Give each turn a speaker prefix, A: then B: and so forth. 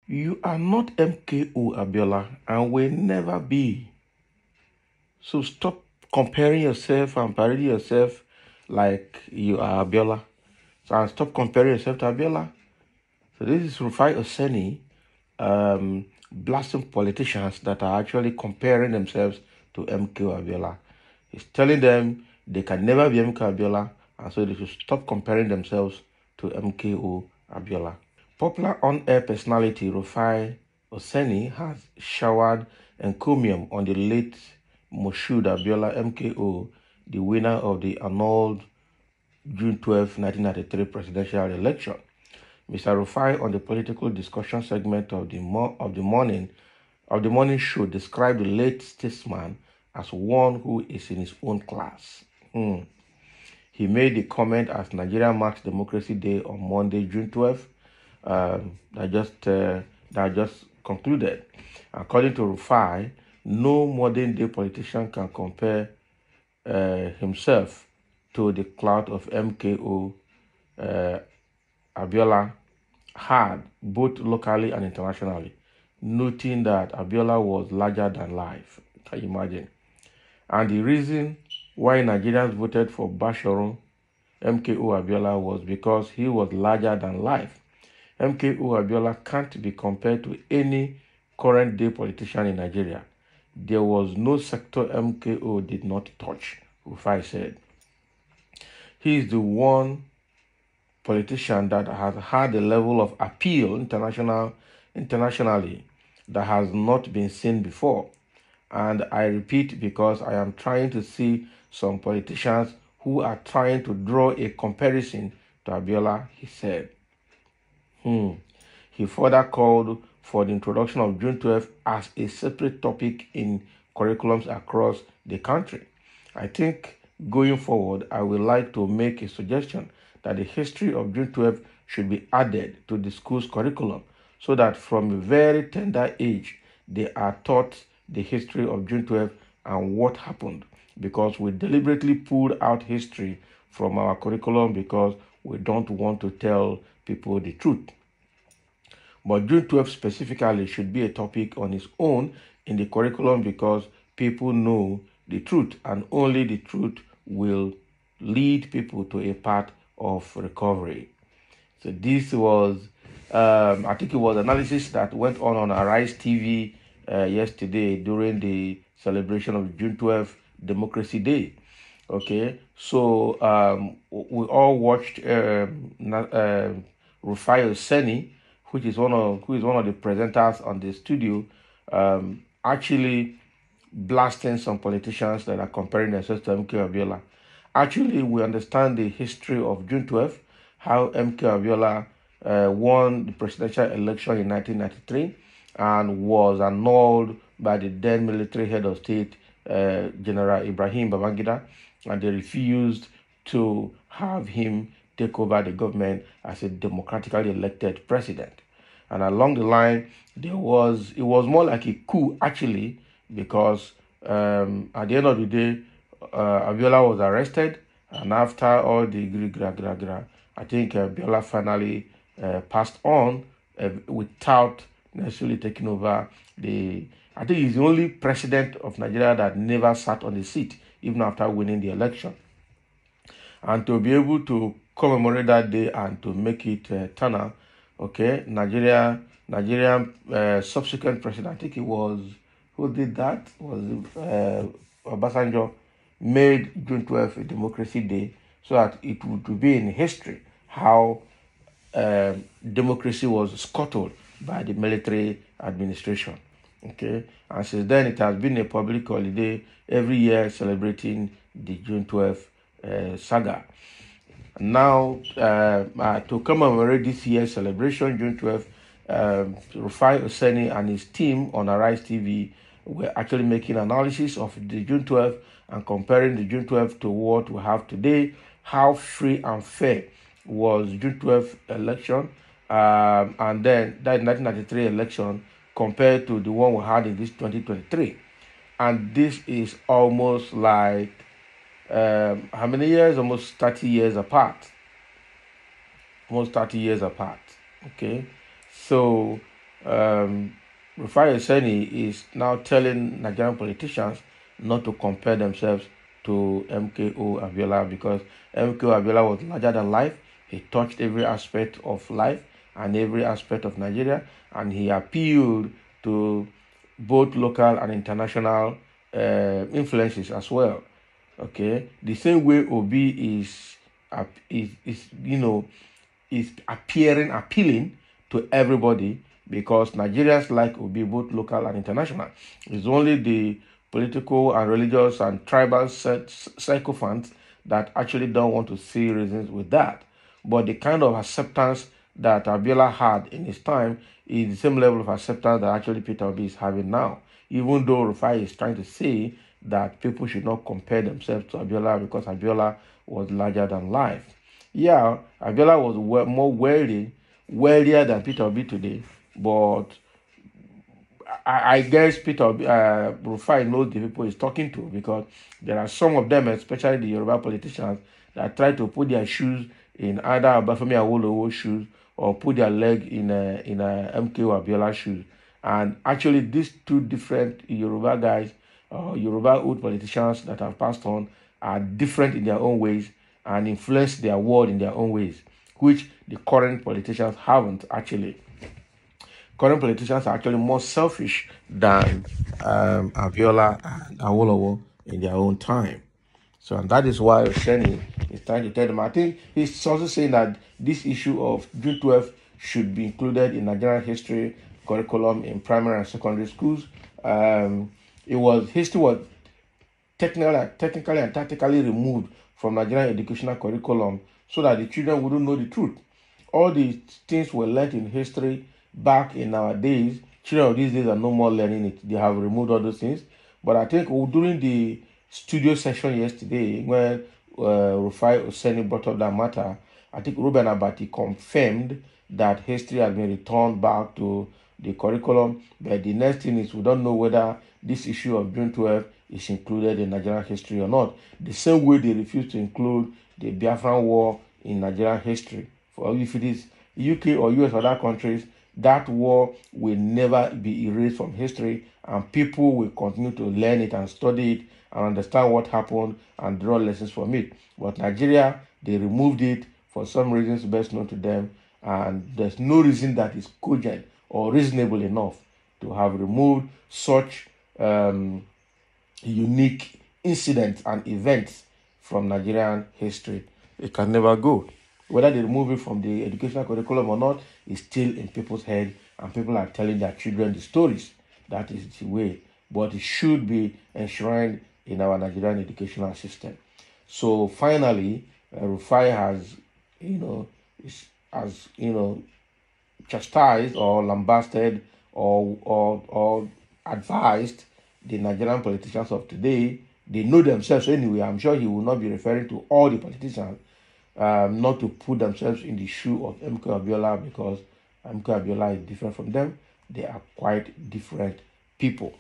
A: You are not MKO, Abiola, and will never be. So stop comparing yourself and parading yourself like you are Abiola. So and stop comparing yourself to Abiola. So this is Rufai Oseni blasting politicians that are actually comparing themselves to MKO Abiola. He's telling them they can never be MKO Abiola, and so they should stop comparing themselves to MKO Abiola. Popular on-air personality Rufai Oseni has showered encomium on the late Moshood Abiola MKO, the winner of the annulled June 12, 1993 presidential election. Mr. Rufai, on the political discussion segment of the morning show, described the late statesman as one who is in his own class. He made the comment as Nigeria marks Democracy Day on Monday, June 12th, that just concluded. According to Rufai, no modern day politician can compare himself to the clout of MKO Abiola had, both locally and internationally, noting that Abiola was larger than life. Can you imagine? And the reason why Nigerians voted for Basharon MKO Abiola was because he was larger than life. MKO Abiola can't be compared to any current day politician in Nigeria. There was no sector MKO did not touch, Rufai said. He is the one politician that has had a level of appeal internationally that has not been seen before. And I repeat, because I am trying to see some politicians who are trying to draw a comparison to Abiola, he said. He further called for the introduction of June 12 as a separate topic in curriculums across the country. I think going forward, I would like to make a suggestion that the history of June 12 should be added to the school's curriculum so that from a very tender age, they are taught the history of June 12 and what happened, because we deliberately pulled out history from our curriculum because we don't want to tell people the truth. But June 12 specifically should be a topic on its own in the curriculum because people know the truth, and only the truth will lead people to a path of recovery. So this was, I think it was analysis that went on Arise TV yesterday during the celebration of June 12 Democracy Day. Okay, so we all watched Rufai Oseni, who is one of the presenters on the studio, actually blasting some politicians that are comparing themselves to MK Abiola. Actually, we understand the history of June 12, how MK Abiola won the presidential election in 1993 and was annulled by the then military head of state, General Ibrahim Babangida, and they refused to have him take over the government as a democratically elected president. And along the line, it was more like a coup, actually, because at the end of the day, Abiola was arrested, and after all the I think Abiola finally passed on without necessarily taking over I think he's the only president of Nigeria that never sat on the seat, even after winning the election. And to be able to commemorate that day and to make it eternal, okay, Nigerian subsequent president, I think it was, who did that? Was Obasanjo, made June 12 a Democracy Day so that it would be in history how democracy was scuttled by the military administration. Okay, and since then it has been a public holiday every year celebrating the June 12 saga. Now, to commemorate this year's celebration, June 12, Rufai Oseni and his team on Arise TV were actually making analysis of the June 12 and comparing the June 12 to what we have today, how free and fair was June 12 election, and then that 1993 election compared to the one we had in this 2023. And this is almost like, how many years? Almost 30 years apart. almost 30 years apart. Okay, so um, Rufai Oseni is now telling Nigerian politicians not to compare themselves to MKO Abiola because MKO Abiola was larger than life. He touched every aspect of life and every aspect of Nigeria, and he appealed to both local and international influences as well. Okay, the same way Obi is is appealing to everybody because Nigerians like Obi both local and international. It's only the political and religious and tribal sycophants that actually don't want to see reasons with that. But the kind of acceptance that Abiola had in his time is the same level of acceptance that actually Peter Obi is having now. Even though Rufai is trying to say that people should not compare themselves to Abiola because Abiola was larger than life. Yeah, Abiola was more wealthier than Peter Obi today, but I guess Peter Rufai knows the people he's talking to because there are some of them, especially the Yoruba politicians, that try to put their shoes in either Obafemi Awolowo's shoes or put their leg in a MKO Abiola's shoes. And actually, these two different Yoruba guys, Yoruba old politicians that have passed on, are different in their own ways and influence their world in their own ways, which the current politicians haven't actually. Current politicians are actually more selfish than Abiola and Awolowo in their own time. So, and that is why Oseni is trying to tell them. I think he's also saying that this issue of June 12th should be included in Nigerian history curriculum in primary and secondary schools. History was technically and tactically removed from Nigerian educational curriculum so that the children wouldn't know the truth. All the things were learned in history back in our days. Children of these days are no more learning it. They have removed all those things. But I think during the studio session yesterday, when Rufai Oseni brought up that matter, I think Ruben Abati confirmed that history has been returned back to the curriculum. But the next thing is we don't know whether this issue of June 12 is included in Nigerian history or not. The same way they refuse to include the Biafran War in Nigerian history. For if it is UK or US or other countries, that war will never be erased from history, and people will continue to learn it and study it and understand what happened and draw lessons from it. But Nigeria, they removed it for some reasons best known to them, and there's no reason that is cogent or reasonable enough to have removed such unique incidents and events from Nigerian history. It can never go. Whether they remove it from the educational curriculum or not is still in people's head, and people are telling their children the stories. That is the way. But it should be enshrined in our Nigerian educational system. So finally, Rufai has, chastised or lambasted or advised the Nigerian politicians of today. They know themselves anyway. I'm sure he will not be referring to all the politicians, not to put themselves in the shoe of MK Abiola because MK Abiola is different from them. They are quite different people.